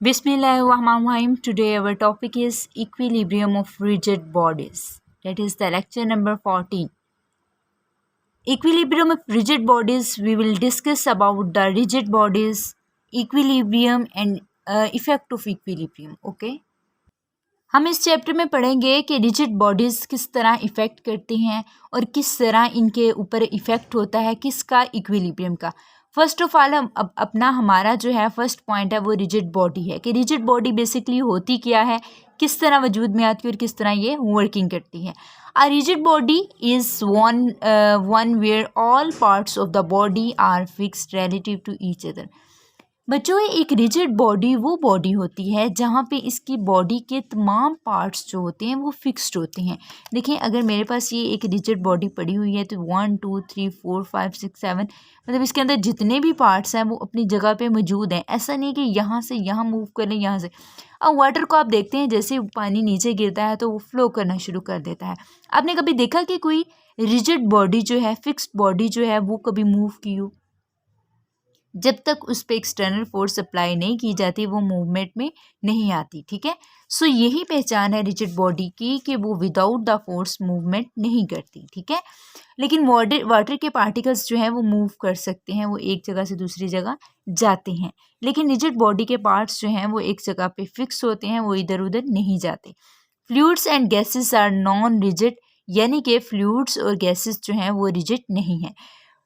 Bismillahirrahmanirrahim. Today our topic is equilibrium of rigid bodies. That is the lecture number 14. Equilibrium of rigid bodies. We will discuss about the rigid bodies, equilibrium and effect of equilibrium. Okay. हम इस chapter में पढ़ेंगे कि rigid bodies किस तरह effect करती हैं और किस तरह इनके ऊपर इफ़ेक्ट होता है किसका, इक्विलिब्रियम का। फर्स्ट ऑफ ऑल हम अपना हमारा जो है फर्स्ट पॉइंट है वो रिजिड बॉडी है कि रिजिड बॉडी बेसिकली होती क्या है, किस तरह वजूद में आती है और किस तरह ये वर्किंग करती है। A rigid body is one where all parts of the body are fixed relative to each other. बच्चों, एक रिजिड बॉडी वो बॉडी होती है जहाँ पे इसकी बॉडी के तमाम पार्ट्स जो होते हैं वो फिक्स्ड होते हैं। देखिए, अगर मेरे पास ये एक रिजिड बॉडी पड़ी हुई है तो 1 2 3 4 5 6 7 मतलब इसके अंदर जितने भी पार्ट्स हैं वो अपनी जगह पे मौजूद हैं। ऐसा नहीं कि यहाँ से यहाँ मूव कर लें, यहाँ से। अब वाटर को आप देखते हैं, जैसे पानी नीचे गिरता है तो वो फ्लो करना शुरू कर देता है। आपने कभी देखा कि कोई रिजिड बॉडी जो है, फिक्स्ड बॉडी जो है, वो कभी मूव की हो? जब तक उस पर एक्सटर्नल फोर्स अप्लाई नहीं की जाती वो मूवमेंट में नहीं आती। ठीक है, सो यही पहचान है रिजिड बॉडी की कि वो विदाउट द फोर्स मूवमेंट नहीं करती। ठीक है, लेकिन वाटर के पार्टिकल्स जो हैं वो मूव कर सकते हैं, वो एक जगह से दूसरी जगह जाते हैं, लेकिन रिजिड बॉडी के पार्ट्स जो हैं वो एक जगह पे फिक्स होते हैं, वो इधर उधर नहीं जाते। Fluids and gases are non rigid, यानी कि फ्लूइड्स और गैसेस जो हैं वो रिजिड नहीं है।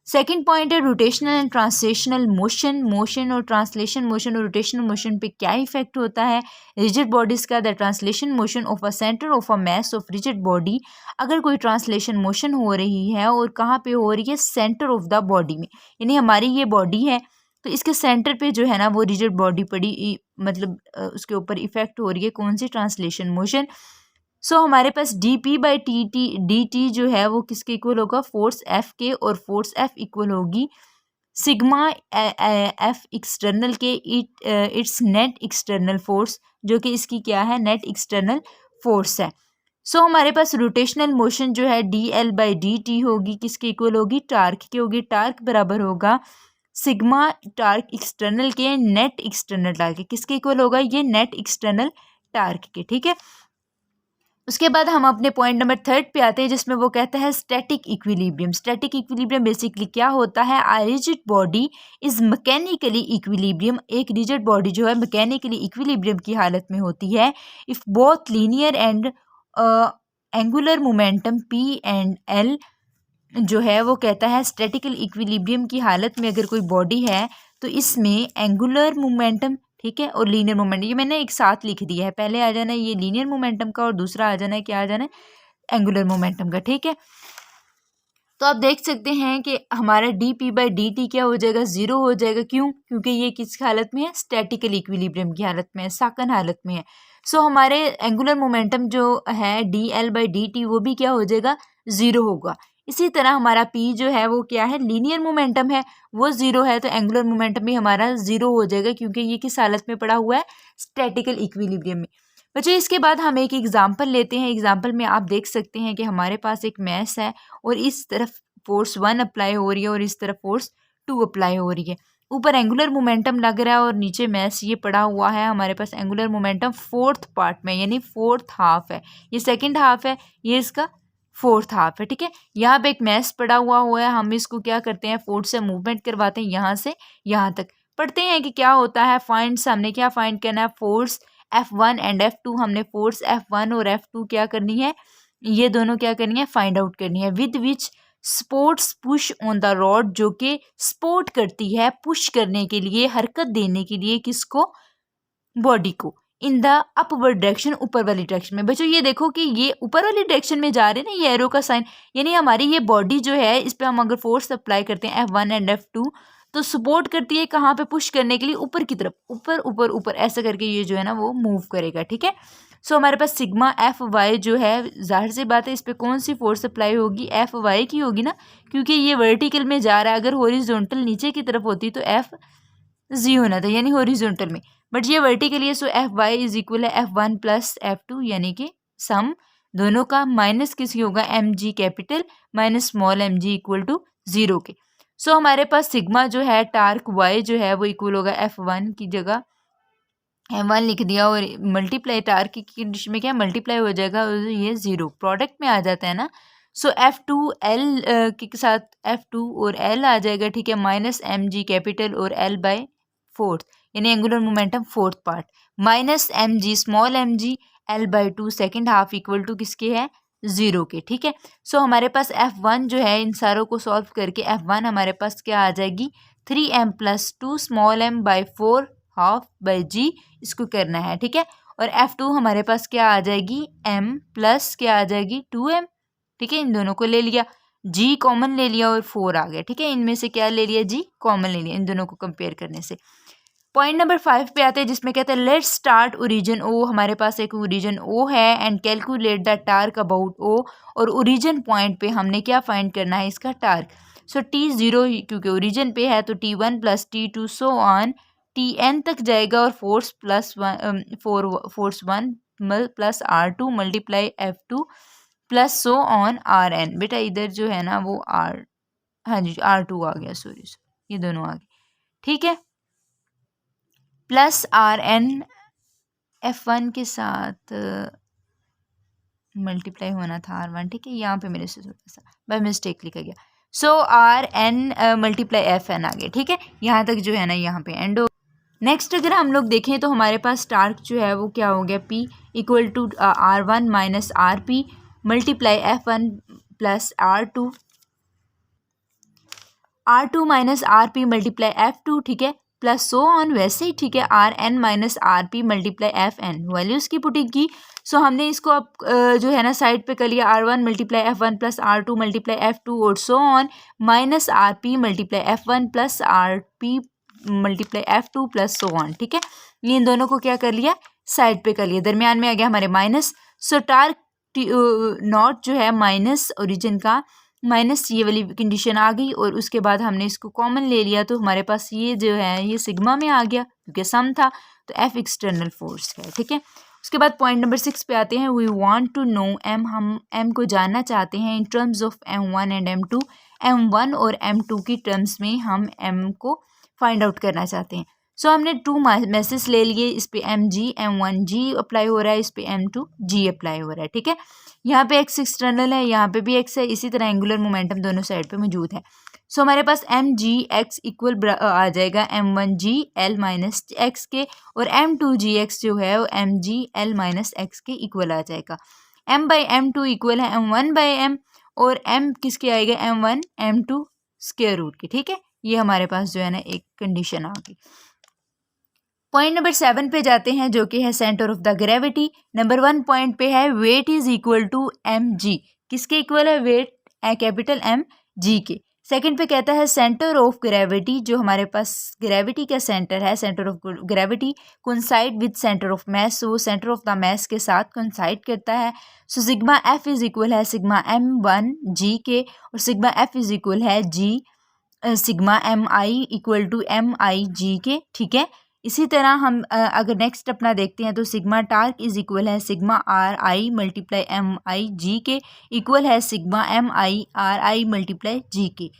सेकेंड पॉइंट है rotational and translational motion. Motion और ट्रांसलेशन मोशन और रोटेशनल मोशन पे क्या इफेक्ट होता है रिजिड बॉडीज़ का? The translation motion of a centre of a mass of rigid body. अगर कोई ट्रांसलेशन मोशन हो रही है और कहाँ पे हो रही है? सेंटर ऑफ द बॉडी में, यानी हमारी ये बॉडी है तो इसके सेंटर पे जो है ना वो रिजिड बॉडी पड़ी, मतलब उसके ऊपर इफेक्ट हो रही है कौन सी? Translation motion. सो हमारे पास डी टी जो है वो किसके इक्वल होगा? फोर्स एफ के, और फोर्स एफ इक्वल होगी सिग्मा एफ एक्सटर्नल के इट्स नेट एक्सटर्नल फोर्स, जो कि इसकी क्या है? नेट एक्सटर्नल फोर्स है। सो हमारे पास रोटेशनल मोशन जो है D L by D T होगी किसके इक्वल होगी? टार्क के होगी। टार्क बराबर होगा सिग्मा टार्क एक्सटर्नल के नेट एक्सटर्नल टार्क के, किसके इक्वल होगा? ये नेट एक्सटर्नल टार्क के। ठीक है, उसके बाद हम अपने पॉइंट नंबर 3 पे आते हैं जिसमें वो कहता है static equilibrium. Static equilibrium basically क्या होता है? A rigid body is mechanically equilibrium. एक रिजिड बॉडी जो है मैकेनिकली इक्विलिब्रियम की हालत में होती है if both linear and angular momentum P and L जो है वो कहता है स्टैटिकल इक्विलिब्रियम की हालत में अगर कोई बॉडी है तो इसमें एंगुलर मोमेंटम, ठीक है, और लीनियर मोमेंटम, ये मैंने एक साथ लिख दिया है। पहले आ जाना है ये लीनियर मोमेंटम का और दूसरा आ जाना है क्या? आ जाना है एंगुलर मोमेंटम का। ठीक है, तो आप देख सकते हैं कि हमारा D P by D T क्या हो जाएगा? 0 हो जाएगा। क्यों? क्योंकि ये किस हालत में है? स्टैटिकल इक्विलिब्रियम की हालत में है, साकन हालत में है। सो हमारे एंगुलर मोमेंटम जो है D L by D T वो भी क्या हो जाएगा? 0 होगा। इसी तरह हमारा पी जो है वो क्या है? लीनियर मोमेंटम है, वो 0 है, तो एंगुलर मोमेंटम भी हमारा 0 हो जाएगा क्योंकि ये किस हालत में पड़ा हुआ है? स्टैटिकल इक्विलिब्रियम में। बच्चों, इसके बाद हम एक एग्जाम्पल लेते हैं। एग्जाम्पल में आप देख सकते हैं कि हमारे पास एक मैस है और इस तरफ फोर्स 1 अप्लाई हो रही है और इस तरफ फोर्स 2 अप्लाई हो रही है। ऊपर एंगुलर मोमेंटम लग रहा है और नीचे मैस ये पड़ा हुआ है। हमारे पास एंगुलर मोमेंटम फोर्थ पार्ट में, यानी फोर्थ हाफ है, ये सेकंड हाफ है, ये इसका फोर्थ हाफ है। ठीक है, यहाँ पे एक मैस पड़ा हुआ है, हम इसको क्या करते हैं? फोर्स से मूवमेंट करवाते हैं यहाँ से यहाँ तक। पढ़ते हैं कि क्या होता है। फाइंड, हमने क्या फाइंड करना है? Force F1 and F2। हमने फोर्स F1 और F2 क्या करनी है? ये दोनों क्या करनी है? फाइंड आउट करनी है। With which sports push on the rod, जो कि सपोर्ट करती है, पुश करने के लिए, हरकत देने के लिए किसको? बॉडी को। इन द अपवर्ड डायरेक्शन, ऊपर वाली डायरेक्शन में। बच्चों ये देखो कि ये ऊपर वाली डायरेक्शन में जा रहे हैं ना, ये एरो का साइन, यानी हमारी ये बॉडी जो है इस पे हम अगर फोर्स अप्लाई करते हैं F1 एंड F2 तो सपोर्ट करती है कहाँ पे? पुश करने के लिए ऊपर की तरफ, ऊपर ऊपर ऊपर ऐसा करके ये जो है ना वो मूव करेगा। ठीक है, सो हमारे पास सिग्मा एफ वाई जो है, जाहिर सी बात है इस पे कौन सी फोर्स अप्लाई होगी? एफ वाई की होगी ना, क्योंकि ये वर्टिकल में जा रहा है। अगर हॉरिजॉन्टल नीचे की तरफ होती तो एफ जी होना था, यानी हॉरिजॉन्टल में, बट ये वर्टिकल है। सो एफ वाई इज इक्वल है F1 प्लस F2, यानी कि सम दोनों का माइनस किसी होगा M G capital minus small M G equal to 0 के। सो हमारे पास सिग्मा जो है टार्क वाई जो है वो इक्वल होगा F1 की जगह M1 लिख दिया और मल्टीप्लाई टार्क की कंडीशन में क्या मल्टीप्लाई हो जाएगा और ये 0 प्रोडक्ट में आ जाता है ना। सो F2 L के साथ F2 और L आ जाएगा, ठीक है, माइनस mg कैपिटल और L बाय फोर्थ, यानी angular momentum fourth part, minus mg small mg L by 2 second half equal to किसके है 0 के, ठीक है। सो हमारे पास F1 जो है इन सारों को सॉल्व करके F1 हमारे पास क्या आ जाएगी 3m plus 2 small m by 4 half by g, इसको करना है, ठीक है। और F2 हमारे पास क्या आ जाएगी m प्लस क्या आ जाएगी 2m, ठीक है, इन दोनों को ले लिया, g कॉमन ले लिया और 4 आ गया, ठीक है, इनमें से क्या ले लिया g कॉमन ले लिया इन दोनों को कंपेयर करने से। पॉइंट नंबर 5 पे आते हैं जिसमें कहते हैं लेट्स स्टार्ट ओरिजिन ओ, हमारे पास एक ओरिजिन ओ है and calculate the torque about O, और ओरिजिन पॉइंट पे हमने क्या फाइंड करना है इसका टार्क। सो T0 क्योंकि ओरिजिन पे है तो T1 plus T2 so on Tn तक जाएगा और force plus force 1 plus R2 multiply F2 plus so on Rn। बेटा इधर जो है ना वो हाँ जी R2 आ गया, सॉरी ये दोनों आ गए, ठीक है, प्लस Rn F1 के साथ मल्टीप्लाई होना था R1, ठीक है, यहाँ पे मेरे से थोड़ा सा बाय मिस्टेक लिखा गया। सो Rn मल्टीप्लाई Fn आ गया, ठीक है, यहाँ तक जो है ना यहाँ पे एंड हो। नेक्स्ट अगर हम लोग देखें तो हमारे पास टार्क जो है वो क्या हो गया P equal to R1 minus RP multiply F1 plus R2 minus RP multiply F2, ठीक है, प्लस सो ऑन वैसे ही, ठीक है, Rn minus RP multiply Fn values की पुटिंग की। सो हमने इसको अब जो है ना साइड पे कर लिया R1 multiply F1 plus R2 multiply F2 और so on minus RP multiply F1 plus RP multiply F2 plus so on, ठीक है, ये इन दोनों को क्या कर लिया साइड पे कर लिया, दरमियान में आ गया हमारे माइनस। सो टार्क नॉट जो है माइनस ओरिजिन का माइनस ये वाली कंडीशन आ गई और उसके बाद हमने इसको कॉमन ले लिया तो हमारे पास ये जो है ये सिग्मा में आ गया क्योंकि सम था, तो F एक्सटर्नल फोर्स है, ठीक है। उसके बाद पॉइंट नंबर 6 पे आते हैं, we want to know M, हम M को जानना चाहते हैं in terms of M1 and M2, M1 और M2 की टर्म्स में हम M को फाइंड आउट करना चाहते हैं। सो हमने 2 मैसेज ले लिए, इस पे M1G अप्लाई हो रहा है, इस पे M2G अप्लाई हो रहा है, ठीक है, यहाँ पे x एक्सटर्नल है, यहाँ पे भी x है, इसी तरह एंगुलर मोमेंटम दोनों साइड पे मौजूद है। सो हमारे पास mgx इक्वल आ जाएगा m1g l माइनस एक्स के, और m2gx जो है वो mg l माइनस एक्स के इक्वल आ जाएगा। m बाई m2 इक्वल है m1 बाई m, और m किसके आएगा m1 m2 स्क्वायर रूट के, ठीक है, ये हमारे पास जो है ना एक कंडीशन आ गई। पॉइंट नंबर 7 पे जाते हैं जो कि है centre of the gravity. Number 1 point पे है weight is equal to mg, किसके इक्वल है वेट कैपिटल mg के। सेकंड पे कहता है सेंटर ऑफ ग्रेविटी, जो हमारे पास ग्रेविटी का सेंटर है, centre of gravity coincide with centre of mass, वो सेंटर ऑफ द मैस के साथ कोइंसाइड करता है। So sigma f is equal है सिग्मा m1g के, और सिग्मा f इज इक्वल है g sigma mi equal to mig के, ठीक है। इसी तरह हम अगर नेक्स्ट अपना देखते हैं तो सिग्मा टार्क इज इक्वल है sigma R I multiply M I G के, इक्वल है sigma M I R I multiply G के,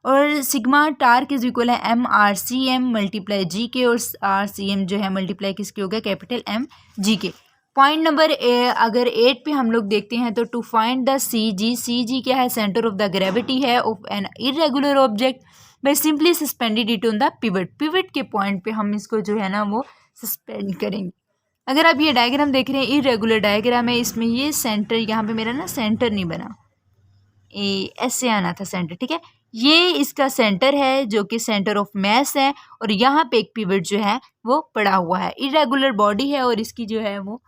और सिग्मा टार्क इज इक्वल है M R C M multiply G के, और आर सी एम जो है मल्टीप्लाई किसके हो गया कैपिटल एम जी के। पॉइंट नंबर अगर 8 पे हम लोग देखते हैं तो to find the C G क्या है सेंटर ऑफ द ग्रेविटी है of an irregular object by simply suspended it on the pivot के पॉइंट पे हम इसको जो है ना वो सस्पेंड करेंगे। अगर आप ये डायग्राम देख रहे हैं इरेगुलर डायग्राम है, इसमें ये सेंटर यहाँ पे मेरा ना सेंटर नहीं बना, ऐसे आना था सेंटर, ठीक है, ये इसका सेंटर है जो कि सेंटर ऑफ मैस है, और यहाँ पे एक पिवट जो है वो पड़ा हुआ है, इरेगुलर बॉडी है और इसकी जो है वो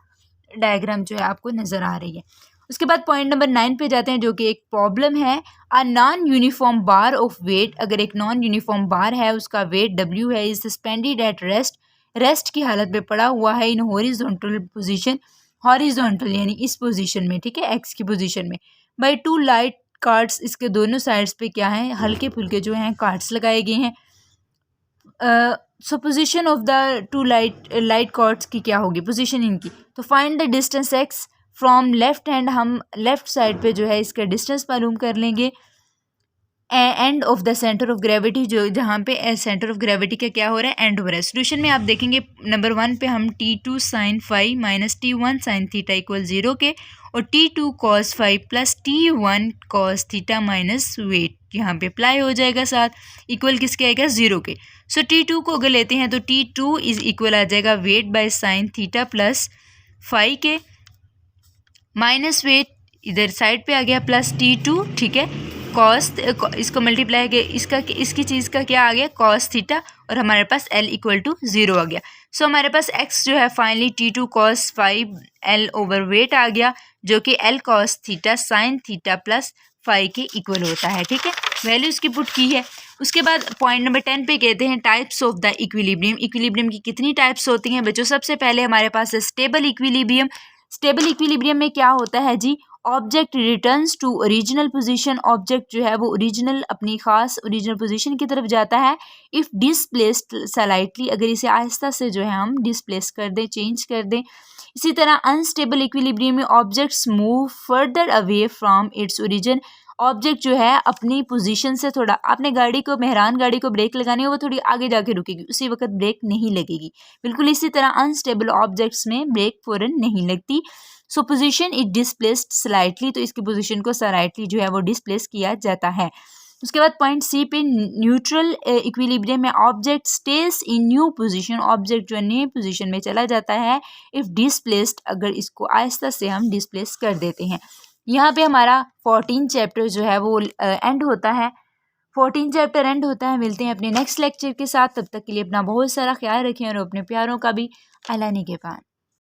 डायग्राम जो है आपको नज़र आ रही है। उसके बाद पॉइंट नंबर 9 पे जाते हैं जो कि एक प्रॉब्लम है, a non uniform bar of weight, अगर एक नॉन यूनिफॉर्म बार है उसका वेट W है, इज सस्पेंडेड एट रेस्ट की हालत में पड़ा हुआ है इन हॉरिजॉन्टल पोजीशन, हॉरिजॉन्टल यानी इस पोजीशन में, ठीक है, एक्स की पोजीशन में, बाय 2 लाइट कार्ड्स, इसके दोनों साइड्स पे क्या है हल्के फुल्के जो हैं कार्ड्स लगाए गए हैं। सो position of the 2 light cards की क्या होगी पोजीशन इनकी, तो find the distance x from left hand, हम लेफ्ट साइड पे जो है इसका डिस्टेंस मालूम कर लेंगे end of the centre of gravity, जो जहाँ पे सेंटर ऑफ ग्रेविटी का क्या हो रहा है, एंड हो रहा है। सोल्यूशन में आप देखेंगे नंबर 1 पे हम T2 sin phi minus T1 sin theta इक्वल 0 के, और T2 cos phi plus T1 cos theta minus weight यहाँ पे अप्लाई हो जाएगा, साथ इक्वल किसके आएगा, 0 के। सो T2 को अगर लेते हैं तो T2 इज इक्वल आ जाएगा weight by sine theta plus phi के, माइनस वेट इधर साइड पे आ गया प्लस T2, ठीक है, कॉस, इसको मल्टीप्लाई किया, इसकी चीज़ का क्या आ गया, कॉस थीटा, और हमारे पास L इक्वल टू 0 आ गया। सो हमारे पास x जो है finally T2 cos 5 L over weight आ गया, जो कि L cos theta sine theta plus phi के इक्वल होता है, ठीक है। वैल्यू इसकी पुट की है। उसके बाद पॉइंट नंबर 10 पे कहते हैं types of the equilibrium. Equilibrium की कितनी टाइप्स होती हैं बच्चों? सबसे पहले हमारे पास है स्टेबल इक्विलिब्रियम। स्टेबल इक्विलिब्रियम में क्या होता है जी, object returns to original position, object जो है वो ओरिजिनल, अपनी खास ओरिजिनल पोजीशन की तरफ जाता है। इफ़ डिसप्लेस्ड स्लाइटली, अगर इसे आहिस्ता से जो है हम डिसप्लेस कर दें, चेंज कर दें। इसी तरह अनस्टेबल इक्विलिब्रियम में objects move further away from its origin, object जो है अपनी पोजीशन से थोड़ा, आपने गाड़ी को, मेहरान गाड़ी को ब्रेक लगानी हो, वो थोड़ी आगे जाके रुकेगी, उसी वक्त ब्रेक नहीं लगेगी। बिल्कुल इसी तरह अनस्टेबल ऑब्जेक्ट्स में ब्रेक फ़ौरन नहीं लगती। सो पोजीशन इट डिसप्लेस्ड स्लाइटली, तो इसकी पोजीशन को स्लाइटली जो है वो डिसप्लेस किया जाता है। उसके बाद पॉइंट सी पे न्यूट्रल इक्विलिब्रियम में ऑब्जेक्ट स्टेज इन न्यू पोजीशन, ऑब्जेक्ट जो है नई पोजीशन में चला जाता है इफ़ डिसप्लेस्ड, अगर इसको आहिस्ता से हम डिसप्लेस कर देते हैं। यहाँ पे हमारा 14 चैप्टर जो है वो एंड होता है। 14 चैप्टर एंड होता है। मिलते हैं अपने नेक्स्ट लेक्चर के साथ, तब तक के लिए अपना बहुत सारा ख्याल रखें और अपने प्यारों का भी। अल्लाह निगहबान।